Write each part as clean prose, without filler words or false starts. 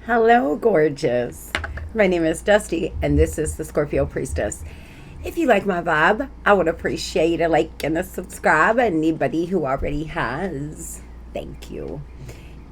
Hello, gorgeous. My name is Dusty, and this is the Scorpio Priestess. If you like my vibe, I would appreciate a like and a subscribe. Anybody who already has, thank you.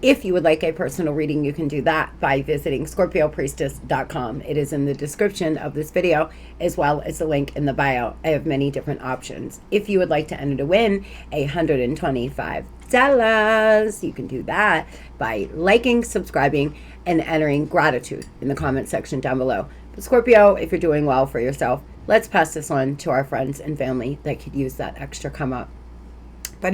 If you would like a personal reading, you can do that by visiting scorpiopriestess.com. It is in the description of this video, as well as the link in the bio. I have many different options. If you would like to enter to win $125, you can do that by liking, subscribing, and entering gratitude in the comment section down below. But Scorpio, if you're doing well for yourself, let's pass this on to our friends and family that could use that extra come up. But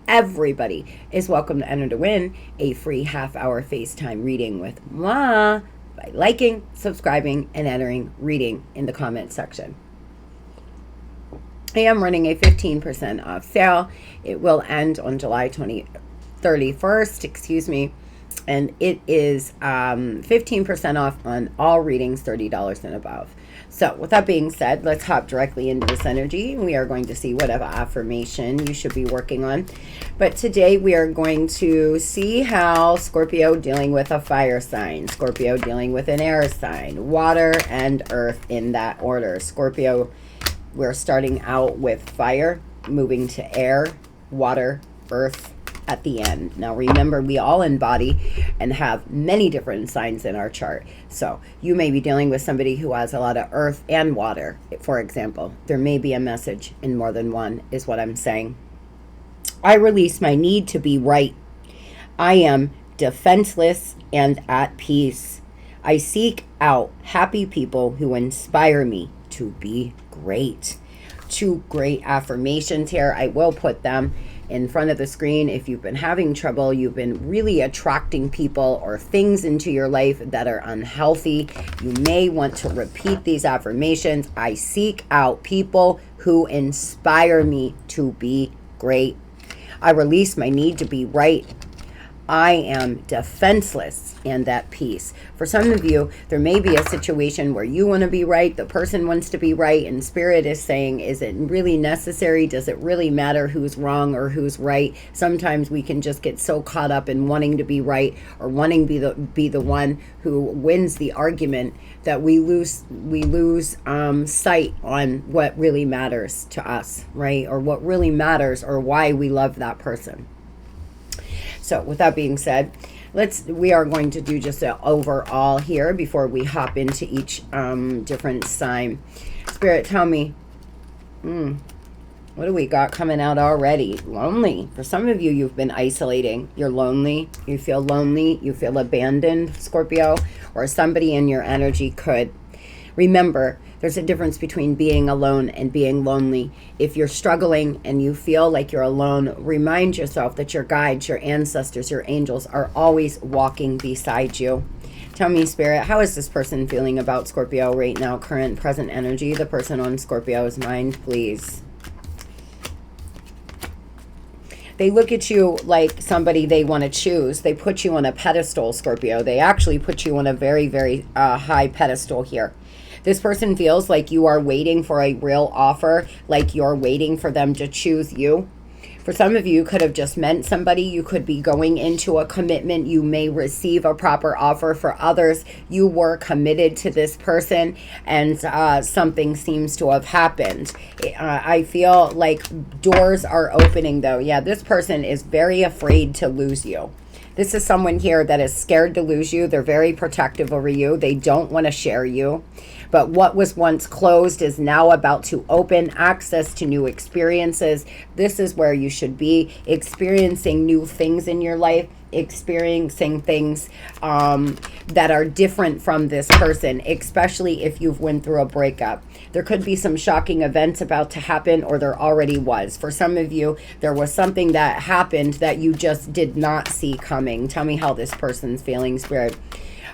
everybody is welcome to enter to win a free half-hour FaceTime reading with moi by liking, subscribing, and entering reading in the comment section. I am running a 15% off sale. It will end on July 31st, and it is 15% off on all readings, $30 and above. So with that being said, let's hop directly into this energy. We are going to see whatever affirmation you should be working on. But today we are going to see how Scorpio dealing with a fire sign, Scorpio dealing with an air sign, water and earth in that order. Scorpio, we're starting out with fire, moving to air, water, earth at the end. Now remember, we all embody and have many different signs in our chart. So you may be dealing with somebody who has a lot of earth and water, for example. There may be a message in more than one, is what I'm saying. I release my need to be right. I am defenseless and at peace. I seek out happy people who inspire me to be great. Two great affirmations here. I will put them in front of the screen. If you've been having trouble, you've been really attracting people or things into your life that are unhealthy, you may want to repeat these affirmations. I seek out people who inspire me to be great. I release my need to be right. I am defenseless and at peace. For some of you, there may be a situation where you want to be right, the person wants to be right, and Spirit is saying, is it really necessary? Does it really matter who's wrong or who's right? Sometimes we can just get so caught up in wanting to be right or wanting to be the one who wins the argument that we lose sight on what really matters to us, right? Or what really matters, or why we love that person. So with that being said, we are going to do just an overall here before we hop into each different sign. Spirit, tell me, what do we got coming out already? Lonely. For some of you, you've been isolating. You're lonely. You feel lonely. You feel abandoned, Scorpio, or somebody in your energy could. Remember, there's a difference between being alone and being lonely. If you're struggling and you feel like you're alone, remind yourself that your guides, your ancestors, your angels are always walking beside you. Tell me, Spirit, how is this person feeling about Scorpio right now? Current, present energy, the person on Scorpio's mind, please. They look at you like somebody they want to choose. They put you on a pedestal, Scorpio. They actually put you on a very, very high pedestal here. This person feels like you are waiting for a real offer, like you're waiting for them to choose you. For some of you, could have just met somebody. You could be going into a commitment. You may receive a proper offer. For others, you were committed to this person and something seems to have happened. I feel like doors are opening though. Yeah, this person is very afraid to lose you. This is someone here that is scared to lose you. They're very protective over you. They don't want to share you. But what was once closed is now about to open, access to new experiences. This is where you should be, experiencing new things in your life, experiencing things that are different from this person, especially if you've went through a breakup. There could be some shocking events about to happen, or there already was. For some of you, there was something that happened that you just did not see coming. Tell me how this person's feeling, Spirit.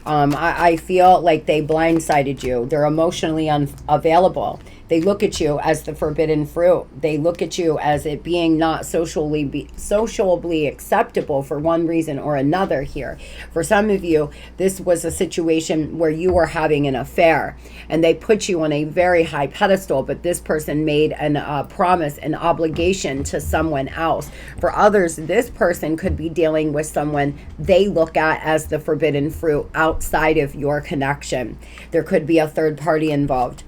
I feel like they blindsided you. They're emotionally unavailable. They look at you as the forbidden fruit. They look at you as it being not sociably acceptable for one reason or another here. For some of you, this was a situation where you were having an affair and they put you on a very high pedestal, but this person made a promise, an obligation to someone else. For others, this person could be dealing with someone they look at as the forbidden fruit outside of your connection. There could be a third party involved.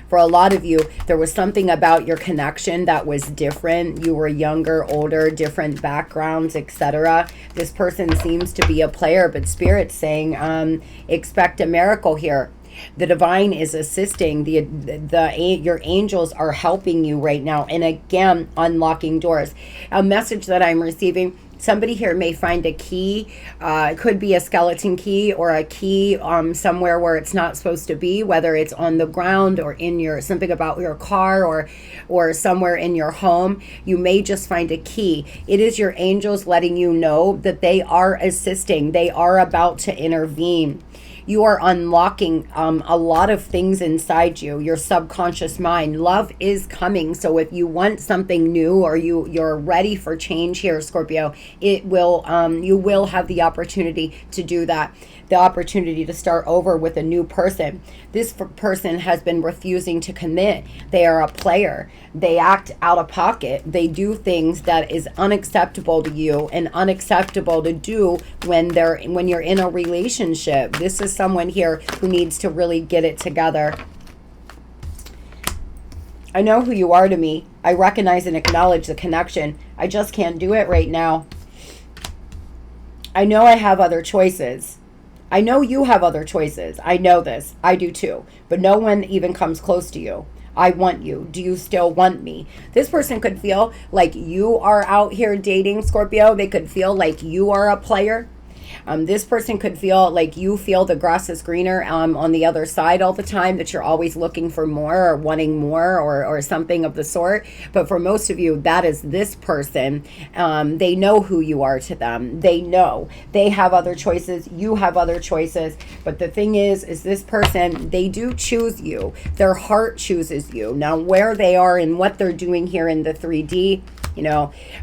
For a lot of you, there was something about your connection that was different. You were younger, older, different backgrounds, etc. This person seems to be a player, but Spirit's saying, expect a miracle here. The divine is assisting. Your angels are helping you right now. And again, unlocking doors. A message that I'm receiving, somebody here may find a key. It could be a skeleton key or a key somewhere where it's not supposed to be, whether it's on the ground or in your, something about your car or somewhere in your home. You may just find a key. It is your angels letting you know that they are assisting. They are about to intervene. You are unlocking a lot of things inside you, your subconscious mind. Love is coming. So if you want something new or you're ready for change here, Scorpio, it will you will have the opportunity to do that. The opportunity to start over with a new person. This person has been refusing to commit. They are a player. They act out of pocket. They do things that is unacceptable to you and unacceptable to do when you're in a relationship. This is someone here who needs to really get it together. I know who you are to me. I recognize and acknowledge the connection. I just can't do it right now. I know I have other choices. I know you have other choices. I know this. I do too. But no one even comes close to you. I want you. Do you still want me? This person could feel like you are out here dating, Scorpio. They could feel like you are a player. This person could feel like you feel the grass is greener on the other side all the time, that you're always looking for more or wanting more or something of the sort. But for most of you, that is this person. They know who you are to them. They know. They have other choices. You have other choices. But the thing is this person, they do choose you. Their heart chooses you. Now, where they are and what they're doing here in the 3D,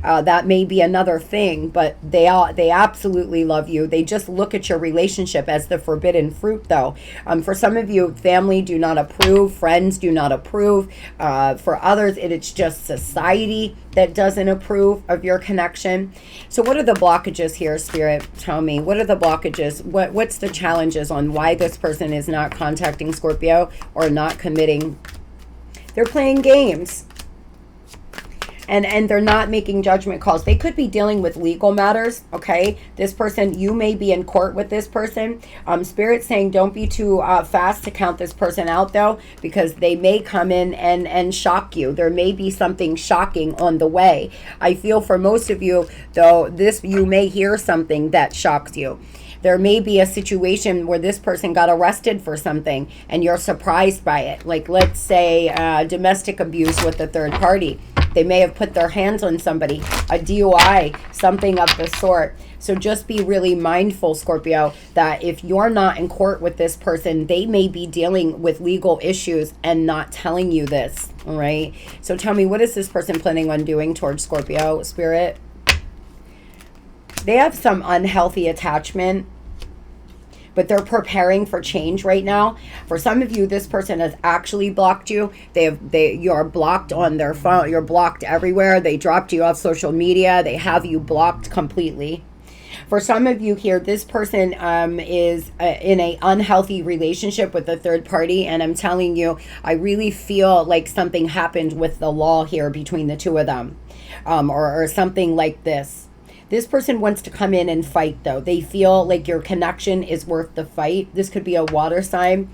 that may be another thing, but they absolutely love you. They just look at your relationship as the forbidden fruit, though. For some of you, family do not approve, friends do not approve. For others, it's just society that doesn't approve of your connection. So what are the blockages here, Spirit? Tell me, what are the blockages? What's the challenges on why this person is not contacting Scorpio or not committing? They're playing games. And they're not making judgment calls. They could be dealing with legal matters, okay? This person, you may be in court with this person. Spirit's saying don't be too fast to count this person out, though, because they may come in and shock you. There may be something shocking on the way. I feel for most of you, though, you may hear something that shocks you. There may be a situation where this person got arrested for something and you're surprised by it. Like, let's say domestic abuse with a third party. They may have put their hands on somebody, a DUI, something of the sort. So just be really mindful, Scorpio, that if you're not in court with this person, they may be dealing with legal issues and not telling you this, all right? So tell me, what is this person planning on doing towards Scorpio, Spirit? They have some unhealthy attachment, but they're preparing for change right now. For some of you, this person has actually blocked you. You're blocked on their phone. You're blocked everywhere. They dropped you off social media. They have you blocked completely. For some of you here, this person is in an unhealthy relationship with a third party. And I'm telling you, I really feel like something happened with the law here between the two of them, or something like this. This person wants to come in and fight, though. They feel like your connection is worth the fight. This could be a water sign.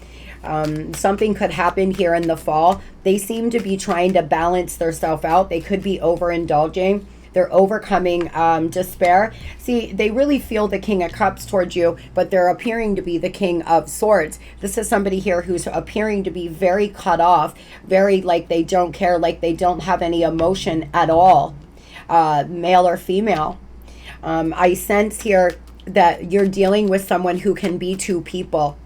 Something could happen here in the fall. They seem to be trying to balance themselves out. They could be overindulging. They're overcoming despair. See, they really feel the King of Cups towards you, but they're appearing to be the King of Swords. This is somebody here who's appearing to be very cut off, very like they don't care, like they don't have any emotion at all, male or female. I sense here that you're dealing with someone who can be two people.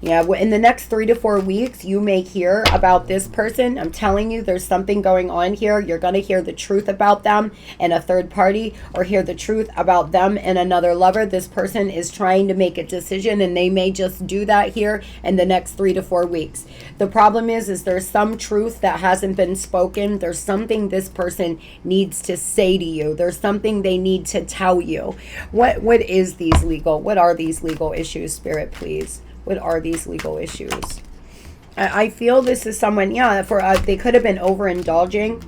Yeah, in the next 3 to 4 weeks, you may hear about this person. I'm telling you, there's something going on here. You're going to hear the truth about them and a third party, or hear the truth about them and another lover. This person is trying to make a decision, and they may just do that here in the next 3 to 4 weeks. The problem is there's some truth that hasn't been spoken. There's something this person needs to say to you. There's something they need to tell you. What are these legal issues, Spirit, please? What are these legal issues? I feel this is someone, they could have been overindulging.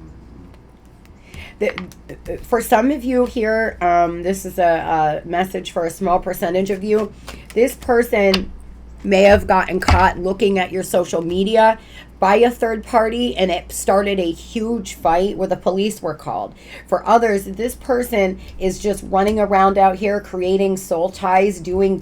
For some of you here, this is a message for a small percentage of you. This person may have gotten caught looking at your social media by a third party, and it started a huge fight where the police were called. For others, this person is just running around out here creating soul ties, doing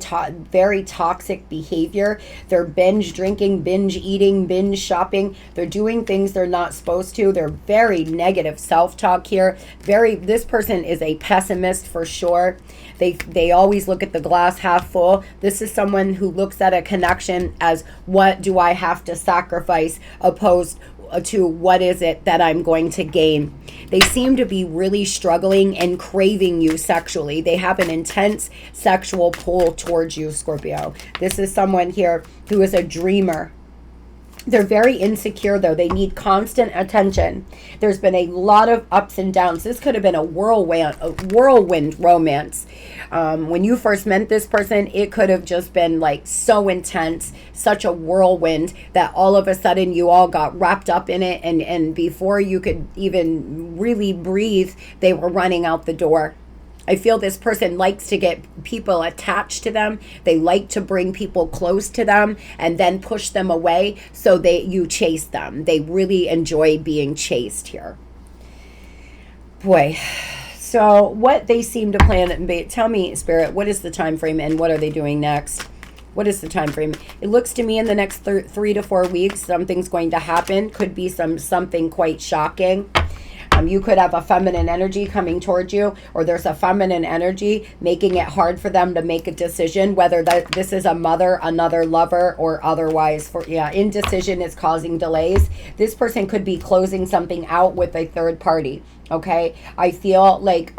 very toxic behavior. They're binge drinking, binge eating, binge shopping. They're doing things they're not supposed to. They're very negative self-talk here. This person is a pessimist for sure. They always look at the glass half full. This is someone who looks at a connection as, what do I have to sacrifice, opposed to what is it that I'm going to gain. They seem to be really struggling and craving you sexually. They have an intense sexual pull towards you, Scorpio. This is someone here who is a dreamer. They're very insecure, though. They need constant attention. There's been a lot of ups and downs. This could have been a whirlwind romance. When you first met this person, it could have just been like so intense, such a whirlwind, that all of a sudden you all got wrapped up in it. And before you could even really breathe, they were running out the door. I feel this person likes to get people attached to them. They like to bring people close to them and then push them away, so you chase them. They really enjoy being chased here. Boy. So what they seem to plan, tell me, Spirit, what is the time frame and what are they doing next? What is the time frame? It looks to me in the next 3 to 4 weeks, something's going to happen. Could be something quite shocking. You could have a feminine energy coming towards you, or there's a feminine energy making it hard for them to make a decision, whether this is a mother, another lover, or otherwise. Indecision is causing delays. This person could be closing something out with a third party. Okay, I feel like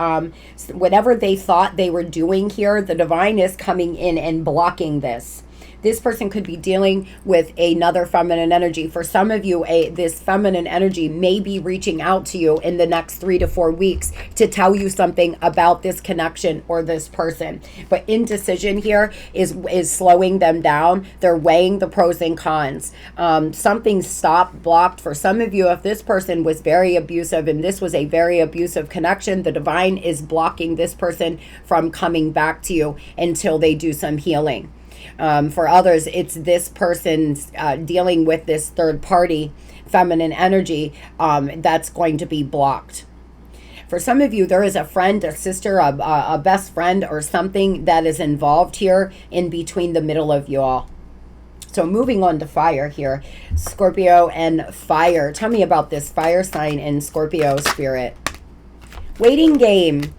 whatever they thought they were doing here, the divine is coming in and blocking this. This person could be dealing with another feminine energy. For some of you, this feminine energy may be reaching out to you in the next 3 to 4 weeks to tell you something about this connection or this person. But indecision here is slowing them down. They're weighing the pros and cons. Something stopped, blocked. For some of you, if this person was very abusive and this was a very abusive connection, the divine is blocking this person from coming back to you until they do some healing. For others, it's this person's dealing with this third party feminine energy that's going to be blocked. For some of you, there is a friend, a sister, a best friend, or something that is involved here in between the middle of you all. So moving on to fire here, Scorpio and fire. Tell me about this fire sign in Scorpio, Spirit. Waiting game.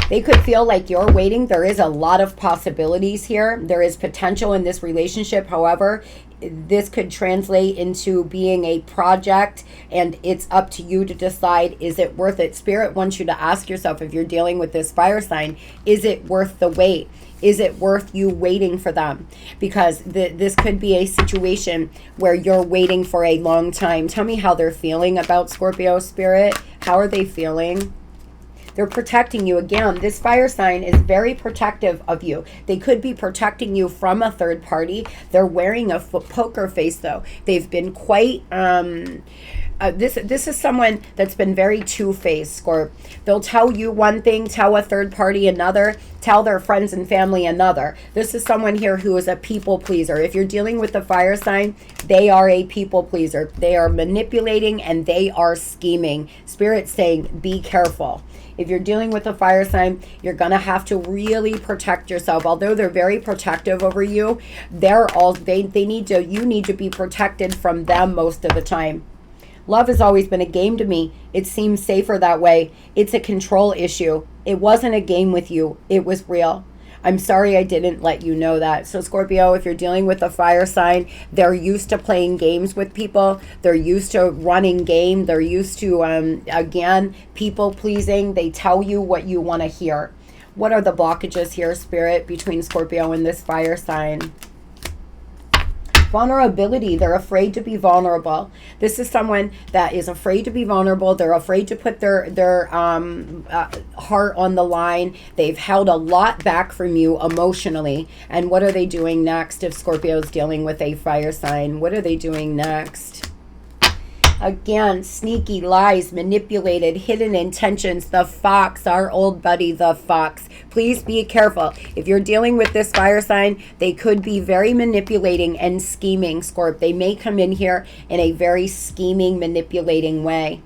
They could feel like you're waiting. There is a lot of possibilities here. There is potential in this relationship. However, this could translate into being a project, and it's up to you to decide, is it worth it? Spirit wants you to ask yourself, if you're dealing with this fire sign, is it worth the wait? Is it worth you waiting for them? Because this could be a situation where you're waiting for a long time. Tell me how they're feeling about Scorpio, Spirit. How are they feeling? They're protecting you. Again, this fire sign is very protective of you. They could be protecting you from a third party. They're wearing a poker face, though. They've been quite... This is someone that's been very two-faced, Scorp. They'll tell you one thing, tell a third party another, tell their friends and family another. This is someone here who is a people pleaser. If you're dealing with the fire sign, they are a people pleaser. They are manipulating and they are scheming. Spirit's saying, be careful. If you're dealing with a fire sign, you're going to have to really protect yourself. Although they're very protective over you, you need to be protected from them most of the time. Love has always been a game to me. It seems safer that way. It's a control issue. It wasn't a game with you. It was real. I'm sorry I didn't let you know that. So Scorpio, if you're dealing with a fire sign, they're used to playing games with people. They're used to running game. They're used to, again, people pleasing. They tell you what you want to hear. What are the blockages here, Spirit, between Scorpio and this fire sign? Vulnerability. They're afraid to be vulnerable. This is someone that is afraid to be vulnerable. They're afraid to put their heart on the line. They've held a lot back from you emotionally. And what are they doing next if Scorpio is dealing with a fire sign? What are they doing next? Again, sneaky lies, manipulated, hidden intentions. The fox, our old buddy, the fox. Please be careful. If you're dealing with this fire sign, they could be very manipulating and scheming, Scorp. They may come in here in a very scheming, manipulating way.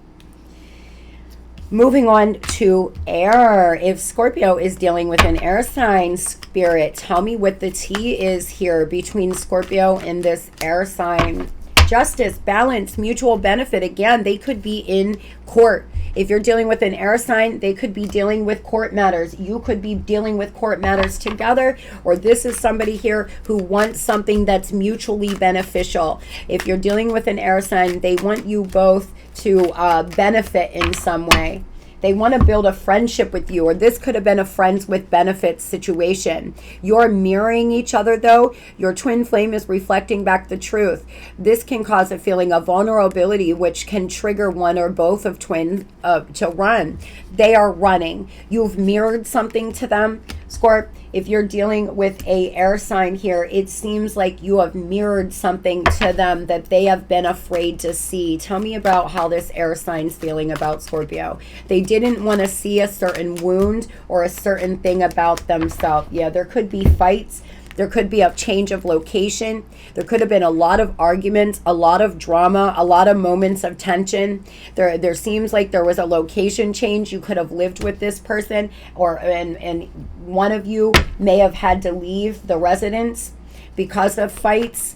Moving on to air. If Scorpio is dealing with an air sign, Spirit, tell me what the T is here between Scorpio and this air sign. Justice, balance, mutual benefit. Again, they could be in court. If you're dealing with an air sign, they could be dealing with court matters. You could be dealing with court matters together, or this is somebody here who wants something that's mutually beneficial. If you're dealing with an air sign, they want you both to benefit in some way. They want to build a friendship with you, or this could have been a friends with benefits situation. You're mirroring each other, though. Your twin flame is reflecting back the truth. This can cause a feeling of vulnerability, which can trigger one or both of twins to run. They are running. You've mirrored something to them. Scorp, if you're dealing with a air sign here, it seems like you have mirrored something to them that they have been afraid to see. Tell me about how this air sign's feeling about Scorpio. They didn't want to see a certain wound or a certain thing about themselves. Yeah, there could be fights. There could be a change of location. There could have been a lot of arguments, a lot of drama, a lot of moments of tension. There seems like there was a location change. You could have lived with this person, and one of you may have had to leave the residence because of fights.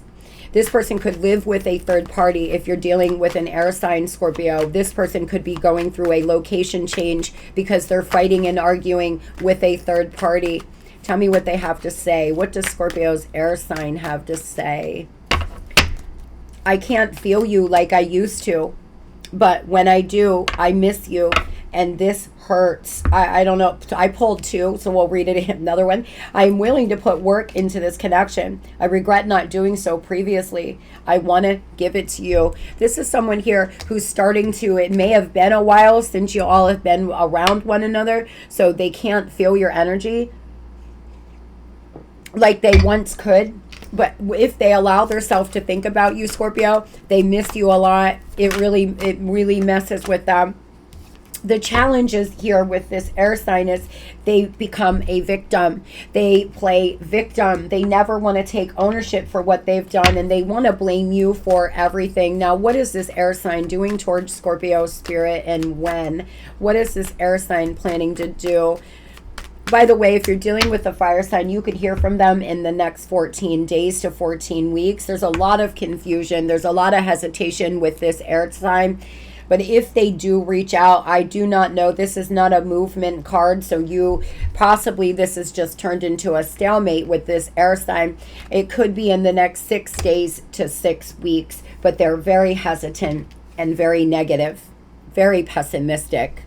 This person could live with a third party. If you're dealing with an air sign, Scorpio, this person could be going through a location change because they're fighting and arguing with a third party. Tell me what they have to say. What does Scorpio's air sign have to say? I can't feel you like I used to, but when I do, I miss you, and this hurts. I don't know. I pulled two, so we'll read it another one. I'm willing to put work into this connection. I regret not doing so previously. I want to give it to you. This is someone here who's starting to, it may have been a while since you all have been around one another, so they can't feel your energy like they once could. But if they allow themselves to think about you, Scorpio, they miss you a lot. It really messes with them. The challenges here with this air sign is they become a victim. They play victim. They never want to take ownership for what they've done, and they want to blame you for everything. Now, what is this air sign doing towards Scorpio spirit, and when? What is this air sign planning to do? By the way, if you're dealing with a fire sign, you could hear from them in the next 14 days to 14 weeks. There's a lot of confusion. There's a lot of hesitation with this air sign. But if they do reach out, I do not know. This is not a movement card. So you possibly, this is just turned into a stalemate with this air sign. It could be in the next 6 days to 6 weeks. But they're very hesitant and very negative, very pessimistic.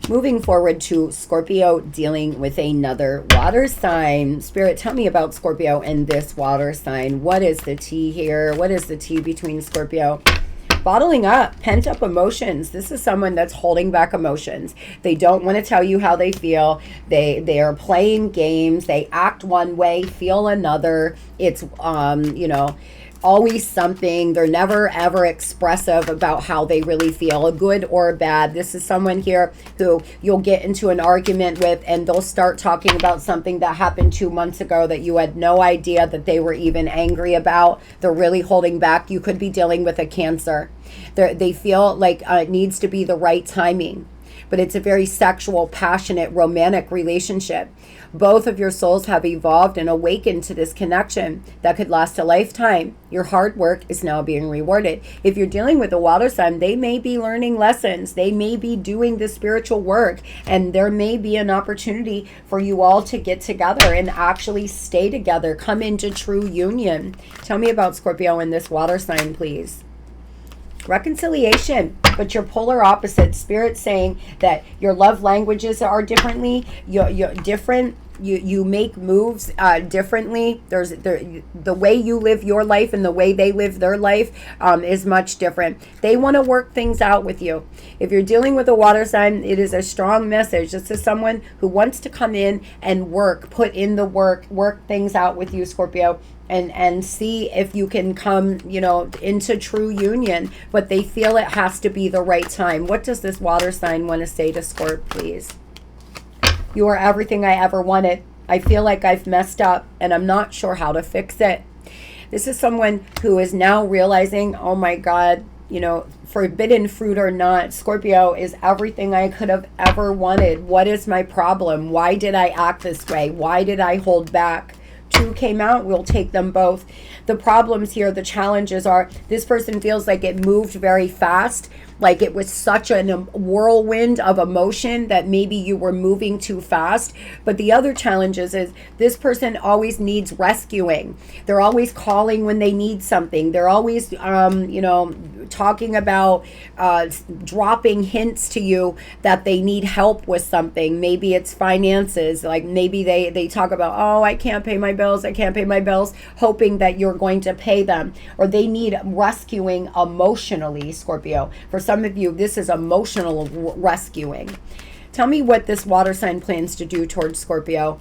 Moving forward to Scorpio dealing with another water sign. Spirit, tell me about Scorpio and this water sign. What is the T here? What is the T between Scorpio? Bottling up, pent up emotions. This is someone that's holding back emotions. They don't want to tell you how they feel. They are playing games. They act one way, feel another. It's, always something. They're never ever expressive about how they really feel, good or bad. This is someone here who you'll get into an argument with, and they'll start talking about something that happened 2 months ago that you had no idea that they were even angry about. They're really holding back. You could be dealing with a Cancer. They feel like it needs to be the right timing. but it's a very sexual, passionate, romantic relationship. Both of your souls have evolved and awakened to this connection that could last a lifetime. Your hard work is now being rewarded. If you're dealing with a water sign, they may be learning lessons. They may be doing the spiritual work, and there may be an opportunity for you all to get together and actually stay together, come into true union. Tell me about Scorpio and this water sign, please. Reconciliation, but you're polar opposites. Spirit saying that your love languages are differently. You're different. You make moves differently. The way you live your life and the way they live their life is much different. They want to work things out with you. If you're dealing with a water sign, it is a strong message. This is someone who wants to come in and put in the work things out with you, Scorpio. And see if you can come, into true union. But they feel it has to be the right time. What does this water sign want to say to Scorp, please? You are everything I ever wanted. I feel like I've messed up and I'm not sure how to fix it. This is someone who is now realizing, oh my God, forbidden fruit or not, Scorpio is everything I could have ever wanted. What is my problem? Why did I act this way? Why did I hold back? Two came out, we'll take them both. The problems here, the challenges are, this person feels like it moved very fast, like it was such a whirlwind of emotion that maybe you were moving too fast. But the other challenges is this person always needs rescuing. They're always calling when they need something. They're always, talking about dropping hints to you that they need help with something. Maybe it's finances. Like maybe they talk about, oh, I can't pay my bills. I can't pay my bills, hoping that you're going to pay them. Or they need rescuing emotionally, Scorpio. For some of you, this is emotional rescuing. Tell me what this water sign plans to do towards Scorpio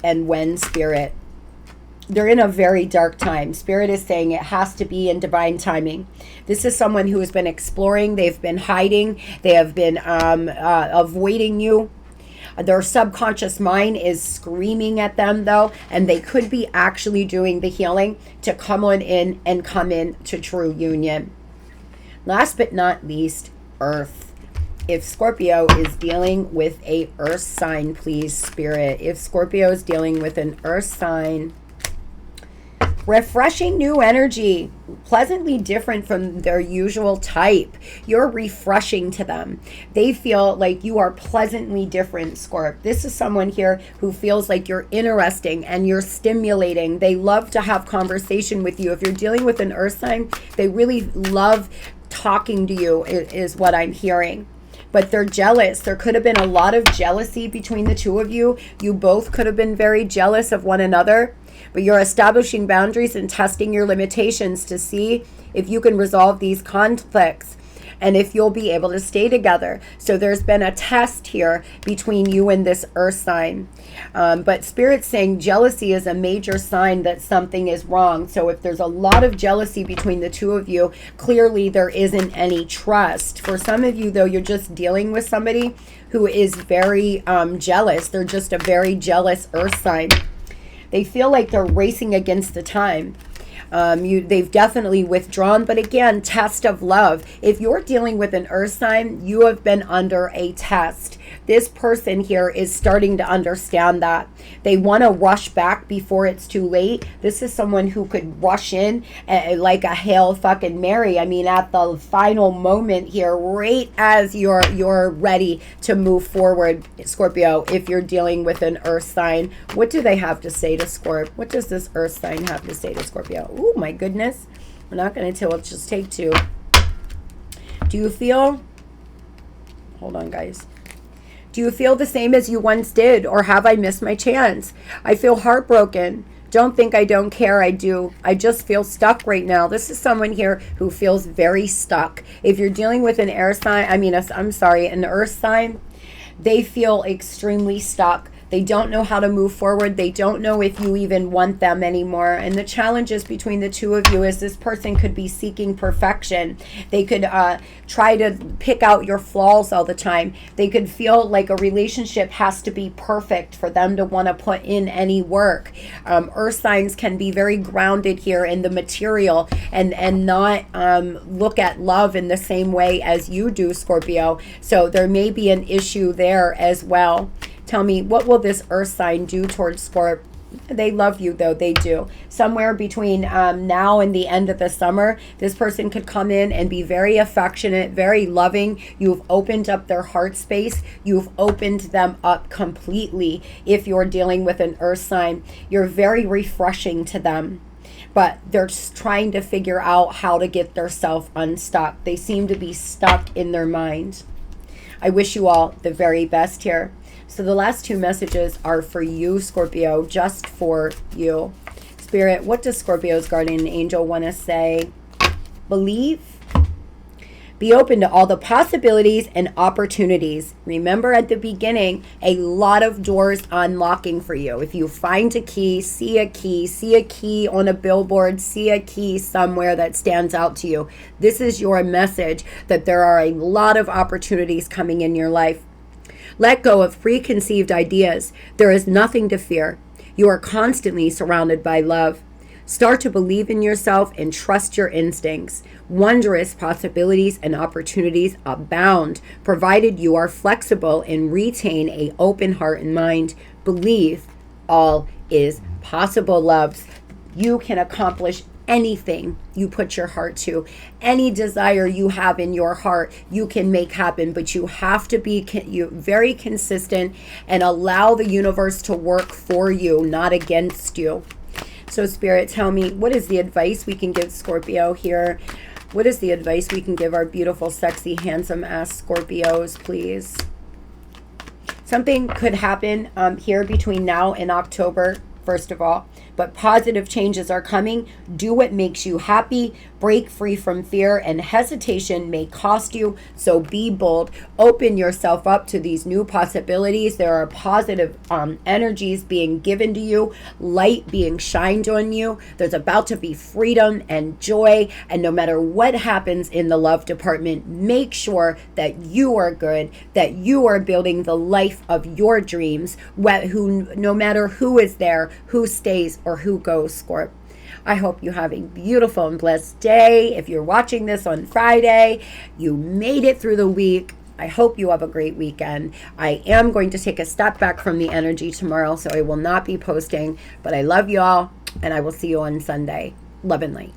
and when, Spirit. They're in a very dark time. Spirit is saying it has to be in divine timing. This is someone who has been exploring. They've been hiding. They have been avoiding you. Their subconscious mind is screaming at them, though, and they could be actually doing the healing to come on in and come in to true union. Last but not least, Earth. If Scorpio is dealing with a Earth sign, please, Spirit. If Scorpio is dealing with an Earth sign, refreshing new energy, pleasantly different from their usual type. You're refreshing to them. They feel like you are pleasantly different, Scorp. This is someone here who feels like you're interesting and you're stimulating. They love to have conversation with you. If you're dealing with an Earth sign, they really love talking to you, is what I'm hearing. But they're jealous. There could have been a lot of jealousy between the two of you. You both could have been very jealous of one another. But you're establishing boundaries and testing your limitations to see if you can resolve these conflicts and if you'll be able to stay together. So there's been a test here between you and this Earth sign. But Spirit's saying jealousy is a major sign that something is wrong. So if there's a lot of jealousy between the two of you, clearly there isn't any trust. For some of you, though, you're just dealing with somebody who is very jealous. They're just a very jealous Earth sign. They feel like they're racing against the time. They've definitely withdrawn, but again, test of love. If you're dealing with an Earth sign, you have been under a test. This person here is starting to understand that. They want to rush back before it's too late. This is someone who could rush in like a Hail fucking Mary. I mean, at the final moment here, right as you're ready to move forward, Scorpio, if you're dealing with an Earth sign. What do they have to say to Scorp? What does this Earth sign have to say to Scorpio? Oh my goodness. We're not going to tell. Let's just take two. Do you feel... Hold on, guys. Do you feel the same as you once did, or have I missed my chance? I feel heartbroken. Don't think I don't care. I do. I just feel stuck right now. This is someone here who feels very stuck. If you're dealing with an air sign, an Earth sign, they feel extremely stuck. They don't know how to move forward. They don't know if you even want them anymore. And the challenges between the two of you is this person could be seeking perfection. They could try to pick out your flaws all the time. They could feel like a relationship has to be perfect for them to want to put in any work. Earth signs can be very grounded here in the material and not look at love in the same way as you do, Scorpio. So there may be an issue there as well. Tell me, what will this earth sign do towards Scorp? They love you, though. They do. Somewhere between now and the end of the summer, this person could come in and be very affectionate, very loving. You've opened up their heart space. You've opened them up completely. If you're dealing with an earth sign, you're very refreshing to them. But they're just trying to figure out how to get themselves unstuck. They seem to be stuck in their mind. I wish you all the very best here. So the last two messages are for you, Scorpio, just for you. Spirit, what does Scorpio's guardian angel want to say? Believe. Be open to all the possibilities and opportunities. Remember at the beginning, a lot of doors unlocking for you. If you find a key, see a key on a billboard, see a key somewhere that stands out to you. This is your message that there are a lot of opportunities coming in your life. Let go of preconceived ideas. There is nothing to fear. You are constantly surrounded by love. Start to believe in yourself and trust your instincts. Wondrous possibilities and opportunities abound, provided you are flexible and retain an open heart and mind. Believe all is possible, loves. You can accomplish anything you put your heart to. Any desire you have in your heart, you can make happen, but you have to be very consistent and allow the universe to work for you, not against you. So Spirit, tell me, what is the advice we can give Scorpio here? What is the advice we can give our beautiful, sexy, handsome ass Scorpios, please? Something could happen here between now and October, first of all. But positive changes are coming. Do what makes you happy. Break free from fear, and hesitation may cost you. So be bold. Open yourself up to these new possibilities. There are positive energies being given to you. Light being shined on you. There's about to be freedom and joy. And no matter what happens in the love department, make sure that you are good, that you are building the life of your dreams. No matter who is there, who stays, or who goes, Scorp. I hope you have a beautiful and blessed day. If you're watching this on Friday, you made it through the week. I hope you have a great weekend. I am going to take a step back from the energy tomorrow, so I will not be posting. But I love you all, and I will see you on Sunday. Love and light.